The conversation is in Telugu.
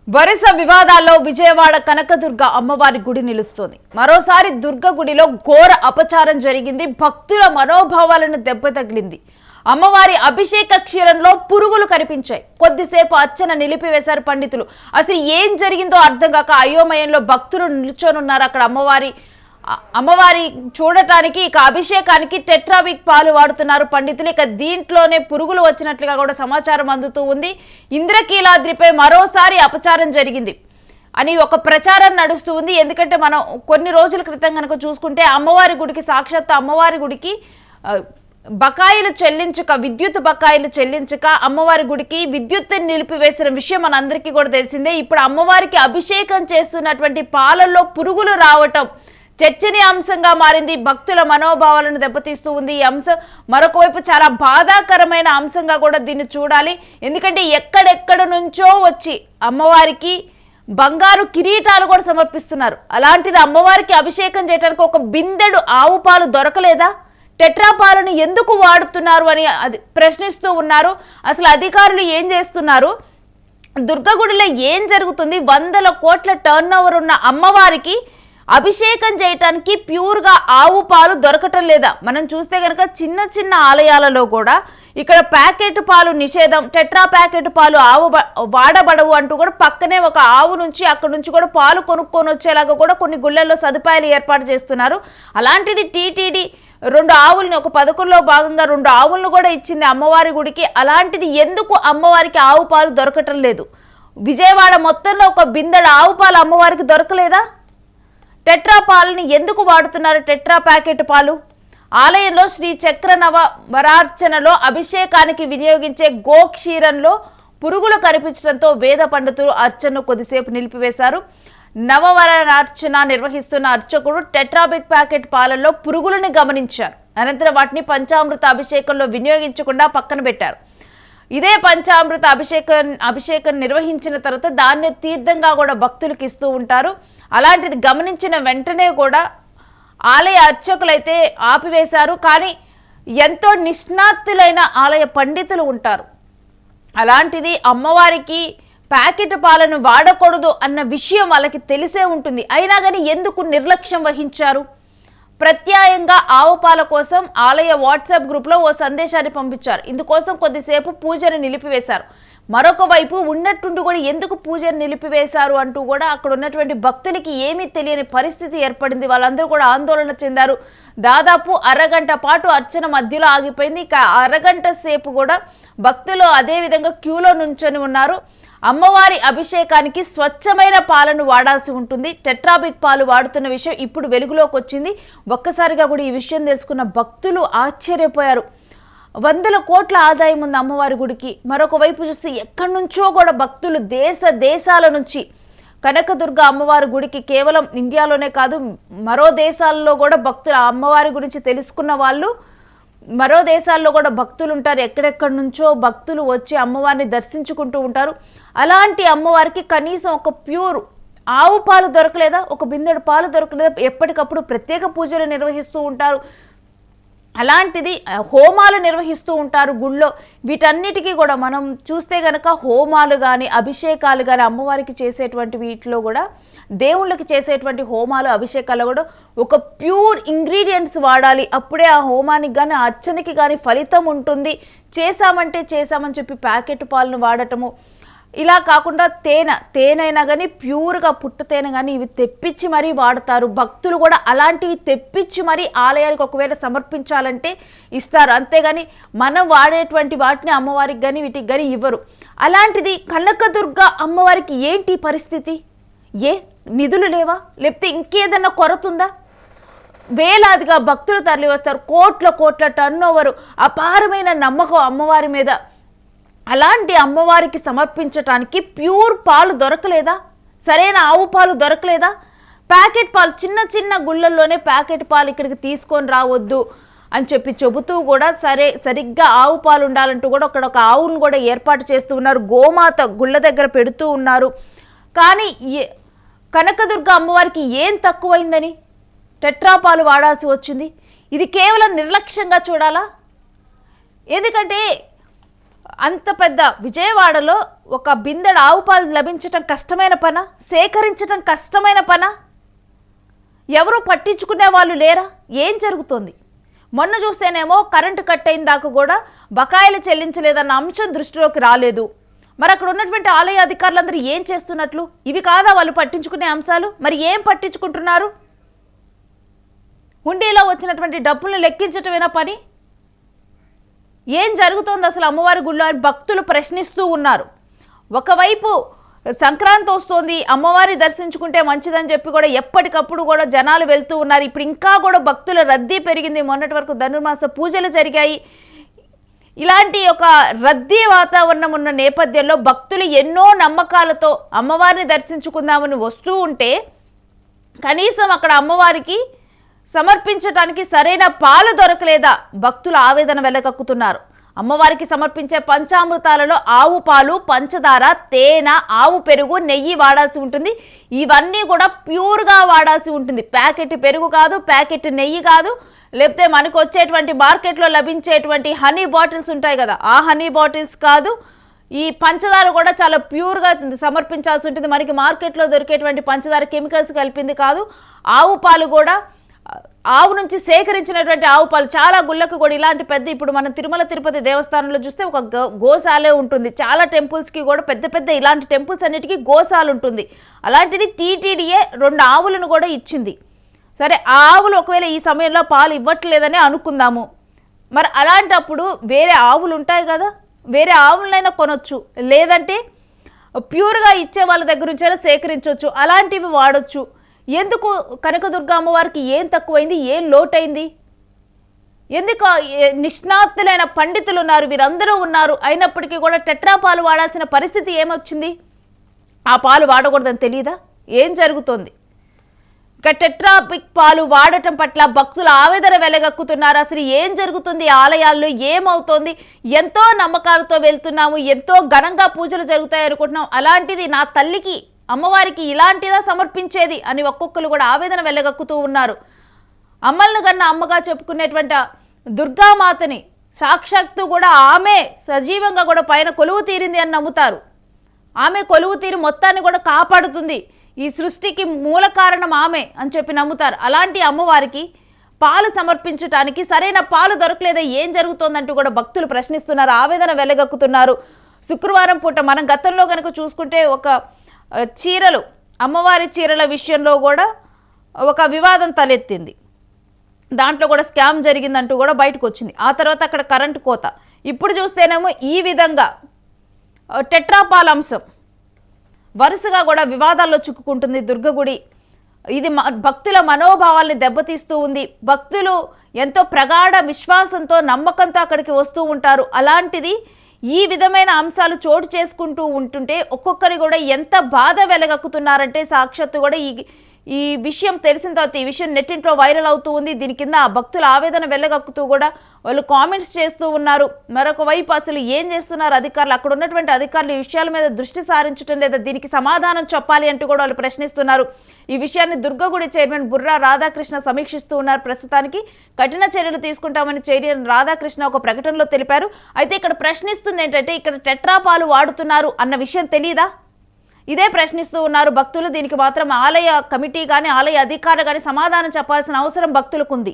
వరుస వివాదాల్లో విజయవాడ కనకదుర్గ అమ్మవారి గుడి నిలుస్తోంది. మరోసారి దుర్గ గుడిలో ఘోర అపచారం జరిగింది. భక్తుల మనోభావాలను దెబ్బతగిలింది. అమ్మవారి అభిషేక క్షీరంలో పురుగులు కనిపించాయి. కొద్దిసేపు అర్చన నిలిపివేశారు పండితులు. అసలు ఏం జరిగిందో అర్థం కాక అయోమయంలో భక్తులు నిల్చొనున్నారు. అక్కడ అమ్మవారి చూడటానికి ఇక అభిషేకానికి టెట్రాబిక్ పాలు వాడుతున్నారు పండితులు. ఇక దీంట్లోనే పురుగులు వచ్చినట్లుగా కూడా సమాచారం అందుతూ ఉంది. ఇంద్రకీలాద్రిపై మరోసారి అపచారం జరిగింది అని ఒక ప్రచారం నడుస్తూ ఉంది. ఎందుకంటే మనం కొన్ని రోజుల క్రితం కనుక చూసుకుంటే అమ్మవారి గుడికి సాక్షాత్ అమ్మవారి గుడికి బకాయిలు చెల్లించక విద్యుత్ బకాయిలు చెల్లించక అమ్మవారి గుడికి విద్యుత్ నిలిపివేసిన విషయం మనందరికీ కూడా తెలిసిందే. ఇప్పుడు అమ్మవారికి అభిషేకం చేస్తున్నటువంటి పాలల్లో పురుగులు రావటం చర్చనీయాంశంగా మారింది. భక్తుల మనోభావాలను దెబ్బతీస్తూ ఉంది ఈ అంశం. మరొక వైపు చాలా బాధాకరమైన అంశంగా కూడా దీన్ని చూడాలి. ఎందుకంటే ఎక్కడెక్కడ నుంచో వచ్చి అమ్మవారికి బంగారు కిరీటాలు కూడా సమర్పిస్తున్నారు. అలాంటిది అమ్మవారికి అభిషేకం చేయడానికి ఒక బిందెడు ఆవు పాలు దొరకలేదా? టెట్రా పాలను ఎందుకు వాడుతున్నారు అని ప్రశ్నిస్తూ ఉన్నారు. అసలు అధికారులు ఏం చేస్తున్నారు? దుర్గగుడిలో ఏం జరుగుతుంది? 100 కోట్ల టర్న్ ఓవర్ ఉన్న అమ్మవారికి అభిషేకం చేయటానికి ప్యూర్గా ఆవు పాలు దొరకటం లేదా? మనం చూస్తే కనుక చిన్న చిన్న ఆలయాలలో కూడా ఇక్కడ ప్యాకెట్ పాలు నిషేధం, టెట్రా ప్యాకెట్ పాలు వాడబడవు అంటూ కూడా పక్కనే ఒక ఆవు నుంచి అక్కడ నుంచి కూడా పాలు కొనుక్కొని వచ్చేలాగా కూడా కొన్ని గుళ్ళల్లో సదుపాయాలు ఏర్పాటు చేస్తున్నారు. అలాంటిది టీటీడీ 2 ఆవుల్ని ఒక పథకంలో భాగంగా 2 ఆవులను కూడా ఇచ్చింది అమ్మవారి గుడికి. అలాంటిది ఎందుకు అమ్మవారికి ఆవు పాలు దొరకటం లేదు? విజయవాడ మొత్తంలో ఒక బిందెడు ఆవు పాలు అమ్మవారికి దొరకలేదా? టెట్రా పాలని ఎందుకు వాడుతున్నారు? టెట్రా ప్యాకెట్ పాలు ఆలయంలో శ్రీ చక్ర నవ వరార్చనలో అభిషేకానికి వినియోగించే గోక్షీరంలో పురుగులు కనిపించడంతో వేద పండితులు అర్చనను కొద్దిసేపు నిలిపివేశారు. నవవరార్చన నిర్వహిస్తున్న అర్చకుడు టెట్రాబిక్ ప్యాకెట్ పాలల్లో పురుగులను గమనించారు. అనంతరం వాటిని పంచామృత అభిషేకంలో వినియోగించకుండా పక్కన పెట్టారు. ఇదే పంచామృత అభిషేకం నిర్వహించిన తర్వాత దాన్ని తీర్థంగా కూడా భక్తులకు ఇస్తూ ఉంటారు. అలాంటిది గమనించిన వెంటనే కూడా ఆలయ అర్చకులైతే ఆపివేశారు. కానీ ఎంతో నిష్ణాతులైన ఆలయ పండితులు ఉంటారు. అలాంటిది అమ్మవారికి ప్యాకెట్ పాలను వాడకూడదు అన్న విషయం వాళ్ళకి తెలిసే ఉంటుంది. అయినా కానీ ఎందుకు నిర్లక్ష్యం వహించారు? ప్రత్యాయంగా ఆవు పాల కోసం ఆలయ వాట్సాప్ గ్రూప్లో ఓ సందేశాన్ని పంపించారు. ఇందుకోసం కొద్దిసేపు పూజను నిలిపివేశారు. మరొక వైపు ఉన్నట్టుండి కూడా ఎందుకు పూజను నిలిపివేశారు అంటూ కూడా అక్కడ ఉన్నటువంటి భక్తులకి ఏమీ తెలియని పరిస్థితి ఏర్పడింది. వాళ్ళందరూ కూడా ఆందోళన చెందారు. దాదాపు అరగంట పాటు అర్చన మధ్యలో ఆగిపోయింది. ఇక అరగంట సేపు కూడా భక్తులు అదే విధంగా క్యూలో నుంచొని ఉన్నారు. అమ్మవారి అభిషేకానికి స్వచ్ఛమైన పాలను వాడాల్సి ఉంటుంది. టెట్రాబిక్ పాలు వాడుతున్న విషయం ఇప్పుడు వెలుగులోకి వచ్చింది. ఒక్కసారిగా కూడా ఈ విషయం తెలుసుకున్న భక్తులు ఆశ్చర్యపోయారు. 100 కోట్ల ఆదాయం ఉంది అమ్మవారి గుడికి. మరొక వైపు చూస్తే ఎక్కడి నుంచో కూడా భక్తులు దేశాల నుంచి కనకదుర్గ అమ్మవారి గుడికి కేవలం ఇండియాలోనే కాదు మరో దేశాల్లో కూడా భక్తులు అమ్మవారి గురించి తెలుసుకున్న వాళ్ళు మరో దేశాల్లో కూడా భక్తులు ఉంటారు. ఎక్కడెక్కడి నుంచో భక్తులు వచ్చి అమ్మవారిని దర్శించుకుంటూ ఉంటారు. అలాంటి అమ్మవారికి కనీసం ఒక ప్యూర్ ఆవు పాలు దొరకలేదా? ఒక బిందెడు పాలు దొరకలేదా? ఎప్పటికప్పుడు ప్రత్యేక పూజలు నిర్వహిస్తూ ఉంటారు. అలాంటిది హోమాలు నిర్వహిస్తూ ఉంటారు గుళ్ళో. వీటన్నిటికీ కూడా మనం చూస్తే కనుక హోమాలు కానీ అభిషేకాలు కానీ అమ్మవారికి చేసేటువంటి వీటిలో కూడా దేవుళ్ళకి చేసేటువంటి హోమాలు అభిషేకాలు కూడా ఒక ప్యూర్ ఇంగ్రీడియంట్స్ వాడాలి. అప్పుడే ఆ హోమానికి కానీ అర్చనకి కానీ ఫలితం ఉంటుంది. చేశామని చెప్పి ప్యాకెట్ పాలను వాడటము, ఇలా కాకుండా తేనైనా కానీ ప్యూర్గా పుట్ట తేనె కానీ ఇవి తెప్పించి మరీ వాడతారు. భక్తులు కూడా అలాంటివి తెప్పించి మరీ ఆలయానికి ఒకవేళ సమర్పించాలంటే ఇస్తారు. అంతేగాని మనం వాడేటువంటి వాటిని అమ్మవారికి కానీ వీటికి కానీ ఇవ్వరు. అలాంటిది కనకదుర్గ అమ్మవారికి ఏంటి పరిస్థితి? నిధులు లేవా? లేకపోతే ఇంకేదన్నా కొరత ఉందా? వేలాదిగా భక్తులు తరలి వస్తారు. కోట్ల టర్న్ ఓవర్, అపారమైన నమ్మకం అమ్మవారి మీద. అలాంటి అమ్మవారికి సమర్పించటానికి ప్యూర్ పాలు దొరకలేదా? సరైన ఆవు పాలు దొరకలేదా? ప్యాకెట్ పాలు చిన్న గుళ్ళల్లోనే ప్యాకెట్ పాలు ఇక్కడికి తీసుకొని రావద్దు అని చెబుతూ కూడా సరిగ్గా ఆవు పాలు ఉండాలంటూ కూడా అక్కడ ఒక ఆవును కూడా ఏర్పాటు చేస్తూ ఉన్నారు. గోమాత గుళ్ళ దగ్గర పెడుతూ ఉన్నారు. కానీ కనకదుర్గ అమ్మవారికి ఏం తక్కువైందని టెట్రా పాలు వాడాల్సి వచ్చింది? ఇది కేవలం నిర్లక్ష్యంగా చూడాలా? ఎందుకంటే అంత పెద్ద విజయవాడలో ఒక బిందెడు ఆవు పాలు లభించటం కష్టమైన పనా, సేకరించటం కష్టమైన పనా? ఎవరు పట్టించుకునే వాళ్ళు లేరా? ఏం జరుగుతోంది? మొన్న చూస్తేనేమో కరెంటు కట్ అయిన దాకా కూడా బకాయిలు చెల్లించలేదన్న అంశం దృష్టిలోకి రాలేదు. మరి అక్కడ ఉన్నటువంటి ఆలయ అధికారులందరూ ఏం చేస్తున్నట్లు? ఇవి కాదా వాళ్ళు పట్టించుకునే అంశాలు? మరి ఏం పట్టించుకుంటున్నారు? హుండీలో వచ్చినటువంటి డబ్బులను లెక్కించటమేనా పని? ఏం జరుగుతోంది అసలు అమ్మవారి గుళ్ళో అని భక్తులు ప్రశ్నిస్తూ ఉన్నారు. ఒకవైపు సంక్రాంతి వస్తోంది, అమ్మవారి దర్శించుకుంటే మంచిదని చెప్పి కూడా ఎప్పటికప్పుడు కూడా జనాలు వెళ్తూ ఉన్నారు. ఇప్పుడు ఇంకా కూడా భక్తుల రద్దీ పెరిగింది. మొన్నటి వరకు ధనుర్మాస పూజలు జరిగాయి. ఇలాంటి ఒక రద్దీ వాతావరణం ఉన్న నేపథ్యంలో భక్తులు ఎన్నో నమ్మకాలతో అమ్మవారిని దర్శించుకుందామని వస్తూ ఉంటే కనీసం అక్కడ అమ్మవారికి సమర్పించడానికి సరైన పాలు దొరకలేదా? భక్తులు ఆవేదన వెలగక్కుతున్నారు. అమ్మవారికి సమర్పించే పంచామృతాలలో ఆవు పాలు, పంచదార, తేనె, ఆవు పెరుగు, నెయ్యి వాడాల్సి ఉంటుంది. ఇవన్నీ కూడా ప్యూర్గా వాడాల్సి ఉంటుంది. ప్యాకెట్ పెరుగు కాదు, ప్యాకెట్ నెయ్యి కాదు, లేకపోతే మనకు వచ్చేటువంటి మార్కెట్లో లభించేటువంటి హనీ బాటిల్స్ ఉంటాయి కదా, ఆ హనీ బాటిల్స్ కాదు. ఈ పంచదార కూడా చాలా ప్యూర్గా సమర్పించాల్సి ఉంటుంది. మనకి మార్కెట్లో దొరికేటువంటి పంచదార కెమికల్స్ కలిపింది కాదు. ఆవు పాలు కూడా ఆవు నుంచి సేకరించినటువంటి ఆవు పాలు. చాలా గుళ్ళకు కూడా ఇలాంటి పెద్ద, ఇప్పుడు మనం తిరుమల తిరుపతి దేవస్థానంలో చూస్తే ఒక గోశాలే ఉంటుంది. చాలా టెంపుల్స్కి కూడా పెద్ద పెద్ద ఇలాంటి టెంపుల్స్ అన్నిటికీ గోశాల ఉంటుంది. అలాంటిది టీటీడీఏ 2 ఆవులను కూడా ఇచ్చింది. సరే, ఆ ఆవులు ఒకవేళ ఈ సమయంలో పాలు ఇవ్వట్లేదని అనుకుందాము. మరి అలాంటప్పుడు వేరే ఆవులు ఉంటాయి కదా, వేరే ఆవులనైనా కొనొచ్చు, లేదంటే ప్యూర్గా ఇచ్చే వాళ్ళ దగ్గర నుంచైనా సేకరించవచ్చు, అలాంటివి వాడచ్చు. ఎందుకు కనకదుర్గ అమ్మవారికి ఏం తక్కువైంది? ఏం లోటైంది? ఎందుకు నిష్ణాతులైన పండితులు ఉన్నారు, వీరందరూ ఉన్నారు, అయినప్పటికీ కూడా టెట్రా పాలు వాడాల్సిన పరిస్థితి ఏమొచ్చింది? ఆ పాలు వాడకూడదని తెలియదా? ఏం జరుగుతోంది? ఇక టెట్రాపిక్ పాలు వాడటం పట్ల భక్తులు ఆవేదన వెలగక్కుతున్నారు. అసలు ఏం జరుగుతుంది ఆలయాల్లో? ఏమవుతోంది? ఎంతో నమ్మకాలతో వెళ్తున్నాము, ఎంతో ఘనంగా పూజలు జరుగుతాయి అనుకుంటున్నాం. అలాంటిది నా తల్లికి, అమ్మవారికి ఇలాంటిదా సమర్పించేది అని ఒక్కొక్కరు కూడా ఆవేదన వెళ్ళగక్కుతూ ఉన్నారు. అమ్మలను కన్నా అమ్మగా చెప్పుకునేటువంటి దుర్గామాతని సాక్షాత్తు కూడా ఆమె సజీవంగా కూడా పైన కొలువు తీరింది అని నమ్ముతారు. ఆమె కొలువు తీరి మొత్తాన్ని కూడా కాపాడుతుంది, ఈ సృష్టికి మూల కారణం ఆమె అని చెప్పి నమ్ముతారు. అలాంటి అమ్మవారికి పాలు సమర్పించడానికి సరైన పాలు దొరకలేదా? ఏం జరుగుతోందంటూ కూడా భక్తులు ప్రశ్నిస్తున్నారు, ఆవేదన వెళ్ళగక్కుతున్నారు. శుక్రవారం పూట మనం గతంలో కనుక చూసుకుంటే ఒక చీరలు, అమ్మవారి చీరల విషయంలో కూడా ఒక వివాదం తలెత్తింది. దాంట్లో కూడా స్కామ్ జరిగిందంటూ కూడా బయటకు వచ్చింది. ఆ తర్వాత అక్కడ కరెంటు కోత. ఇప్పుడు చూస్తేనేమో ఈ విధంగా టెట్రాపాల్ అంశం వరుసగా కూడా వివాదాల్లో చిక్కుకుంటుంది దుర్గగుడి. ఇది భక్తుల మనోభావాల్ని దెబ్బతీస్తూ ఉంది. భక్తులు ఎంతో ప్రగాఢ విశ్వాసంతో, నమ్మకంతో అక్కడికి వస్తూ ఉంటారు. అలాంటిది ఈ విధమైన అంశాలు చోటు చేసుకుంటూ ఉంటుంటే ఒక్కొక్కరు కూడా ఎంత బాధ వెలగక్కుతున్నారంటే, సాక్షాత్తు కూడా ఈ విషయం తెలిసిన తర్వాత ఈ విషయం నెట్టింట్లో వైరల్ అవుతూ ఉంది. దీని కింద భక్తుల ఆవేదన వెళ్ళగక్కుతూ కూడా వాళ్ళు కామెంట్స్ చేస్తూ ఉన్నారు. మరొక వైపు అసలు ఏం చేస్తున్నారు అధికారులు? అక్కడ ఉన్నటువంటి అధికారులు ఈ విషయాల మీద దృష్టి సారించడం లేదా, దీనికి సమాధానం చెప్పాలి అంటూ కూడా వాళ్ళు ప్రశ్నిస్తున్నారు. ఈ విషయాన్ని దుర్గగుడి చైర్మన్ బుర్రా రాధాకృష్ణ సమీక్షిస్తూ ఉన్నారు. ప్రస్తుతానికి కఠిన చర్యలు తీసుకుంటామని చైర్మన్ రాధాకృష్ణ ఒక ప్రకటనలో తెలిపారు. అయితే ఇక్కడ ప్రశ్నిస్తుంది ఏంటంటే, ఇక్కడ టెట్రా పాలు వాడుతున్నారు అన్న విషయం తెలీదా? ఇదే ప్రశ్నిస్తూ ఉన్నారు భక్తులు. దీనికి మాత్రం ఆలయ కమిటీ కానీ, ఆలయ అధికారులు కానీ సమాధానం చెప్పాల్సిన అవసరం భక్తులకు ఉంది.